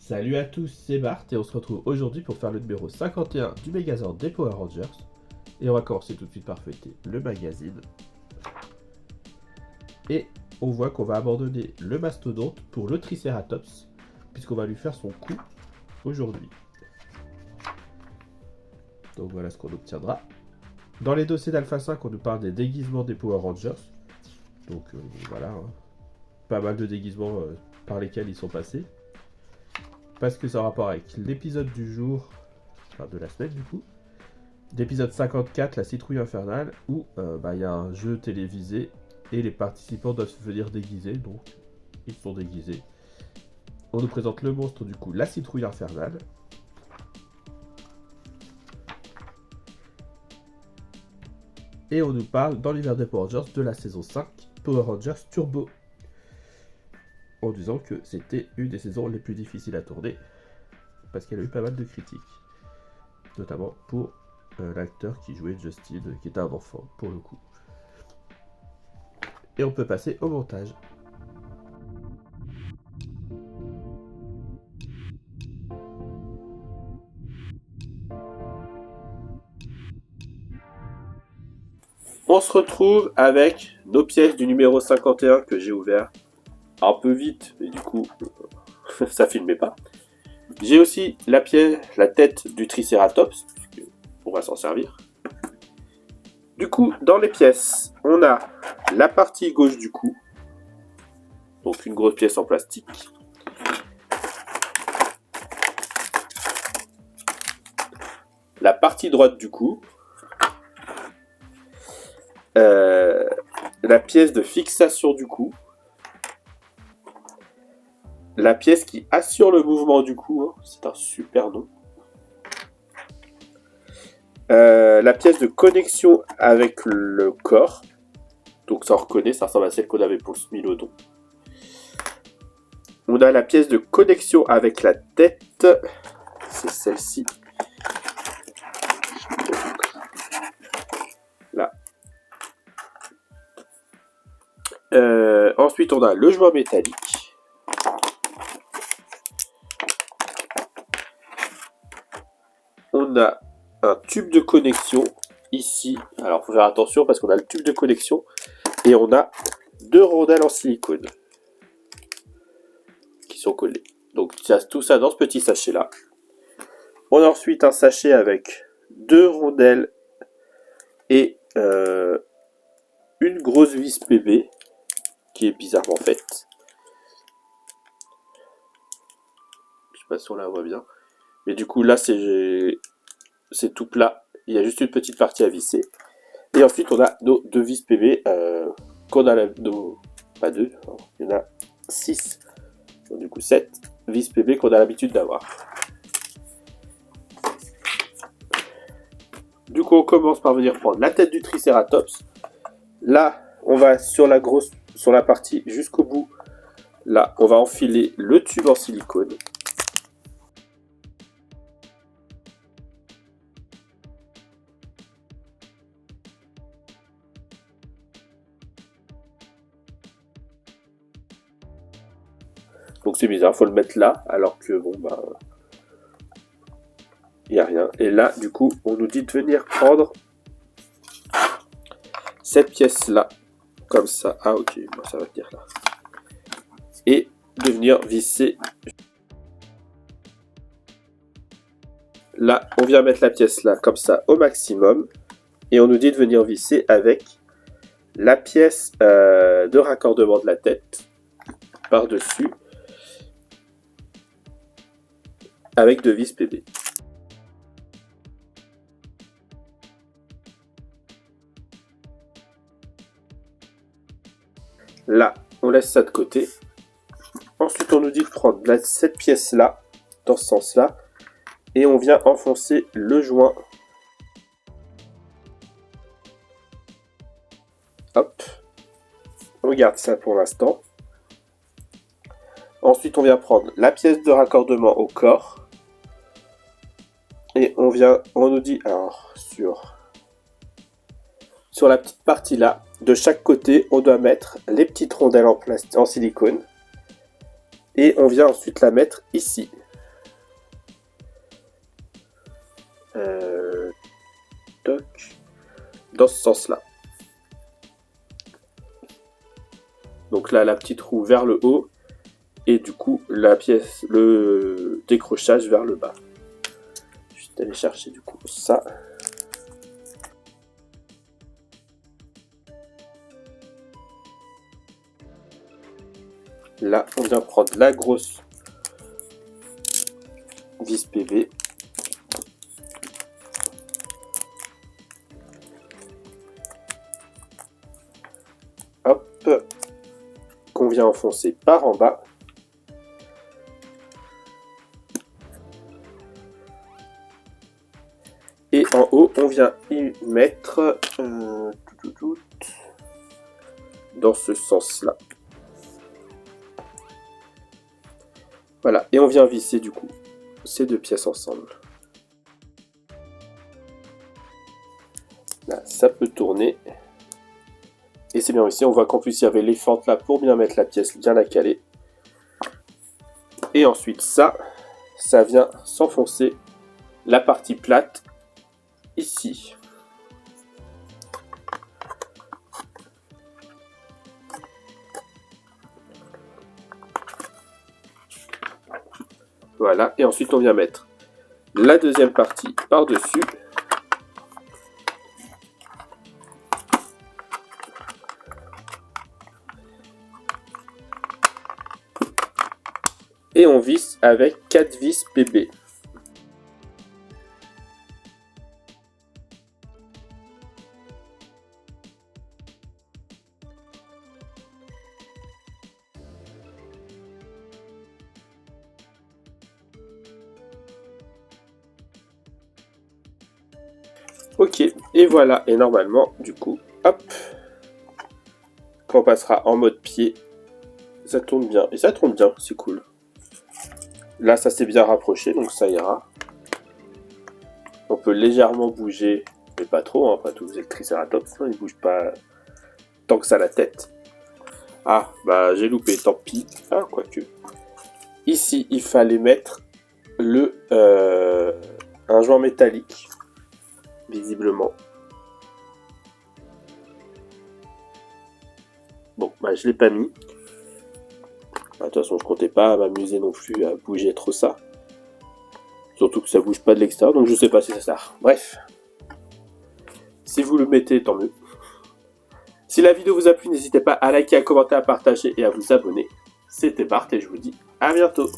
Salut à tous, c'est Bart et on se retrouve aujourd'hui pour faire le numéro 51 du Megazord des Power Rangers. Et on va commencer tout de suite par feuilleter le magazine. Et on voit qu'on va abandonner le mastodonte pour le Triceratops, puisqu'on va lui faire son coup aujourd'hui. Donc voilà ce qu'on obtiendra. Dans les dossiers d'Alpha 5, on nous parle des déguisements des Power Rangers. Donc voilà, hein. Pas mal de déguisements par lesquels ils sont passés. Parce que ça a rapport avec l'épisode du jour, enfin de la semaine du coup, l'épisode 54, la citrouille infernale, où il y a un jeu télévisé et les participants doivent se venir déguisés, donc ils sont déguisés. On nous présente le monstre du coup, la citrouille infernale. Et on nous parle dans l'univers des Power Rangers de la saison 5, Power Rangers Turbo. En disant que c'était une des saisons les plus difficiles à tourner, parce qu'elle a eu pas mal de critiques. Notamment pour l'acteur qui jouait Justin, qui était un enfant, pour le coup. Et on peut passer au montage. On se retrouve avec nos pièces du numéro 51 que j'ai ouvert un peu vite, mais du coup, ça filmait pas. J'ai aussi la tête du Triceratops, on va s'en servir. Du coup, dans les pièces, on a la partie gauche du cou, donc une grosse pièce en plastique. La partie droite du cou, la pièce de fixation du cou, la pièce qui assure le mouvement du cou, hein, c'est un super nom. La pièce de connexion avec le corps, donc ça reconnaît, ça ressemble à celle qu'on avait pour le Smilodon. On a la pièce de connexion avec la tête, c'est celle-ci. Là. Ensuite, on a le joint métallique. On a un tube de connexion ici. Alors, il faut faire attention parce qu'on a le tube de connexion et on a deux rondelles en silicone qui sont collées. Donc, il y a tout ça dans ce petit sachet-là. On a ensuite un sachet avec deux rondelles et une grosse vis PB qui est bizarrement faite. Je sais pas si on la voit bien. Mais du coup, là, c'est tout plat. Il y a juste une petite partie à visser. Et ensuite, on a nos deux vis PB qu'on a pas deux, il y en a 6. Donc, du coup, 7 vis PB qu'on a l'habitude d'avoir. Du coup, on commence par venir prendre la tête du Triceratops. Là, on va sur la partie jusqu'au bout. Là, on va enfiler le tube en silicone. Donc c'est bizarre, faut le mettre là, alors que bon il n'y a rien. Et là, du coup, on nous dit de venir prendre cette pièce-là, comme ça. Ah ok, bon, ça va venir là. Et de venir visser. Là, on vient mettre la pièce là, comme ça, au maximum. Et on nous dit de venir visser avec la pièce de raccordement de la tête, par-dessus, avec deux vis PB. Là, on laisse ça de côté. Ensuite, on nous dit de prendre cette pièce-là, dans ce sens-là, et on vient enfoncer le joint. Hop. On garde ça pour l'instant. Ensuite, on vient prendre la pièce de raccordement au corps. Et on nous dit, alors, sur la petite partie là, de chaque côté, on doit mettre les petites rondelles en silicone. Et on vient ensuite la mettre ici. Toc. Dans ce sens-là. Donc là, la petite roue vers le haut. Et du coup, la pièce, le décrochage vers le bas. Je vais aller chercher du coup ça. Là, on vient prendre la grosse vis PV. Hop. Qu'on vient enfoncer par en bas. Et en haut, on vient y mettre dans ce sens-là. Voilà, et on vient visser du coup ces deux pièces ensemble. Là, ça peut tourner. Et c'est bien ici, on voit qu'en plus il y avait les fentes là pour bien mettre la pièce, bien la caler. Et ensuite ça vient s'enfoncer la partie plate ici. Voilà, et ensuite on vient mettre la deuxième partie par-dessus. Et on visse avec 4 vis PB. Ok, et voilà, et normalement, du coup, hop, quand on passera en mode pied, ça tourne bien. Et ça tourne bien, c'est cool. Là, ça s'est bien rapproché, donc ça ira. On peut légèrement bouger, mais pas trop, hein, après tout, vous êtes Triceratops, hein, il bouge pas tant que ça la tête. Ah, bah j'ai loupé, tant pis. Ah, quoique. Ici, il fallait mettre un joint métallique, visiblement. Bon, bah je l'ai pas mis. De toute façon, je comptais pas m'amuser non plus à bouger trop ça. Surtout que ça bouge pas de l'extérieur, donc je sais pas si ça sert. Bref. Si vous le mettez, tant mieux. Si la vidéo vous a plu, n'hésitez pas à liker, à commenter, à partager et à vous abonner. C'était Bart et je vous dis à bientôt.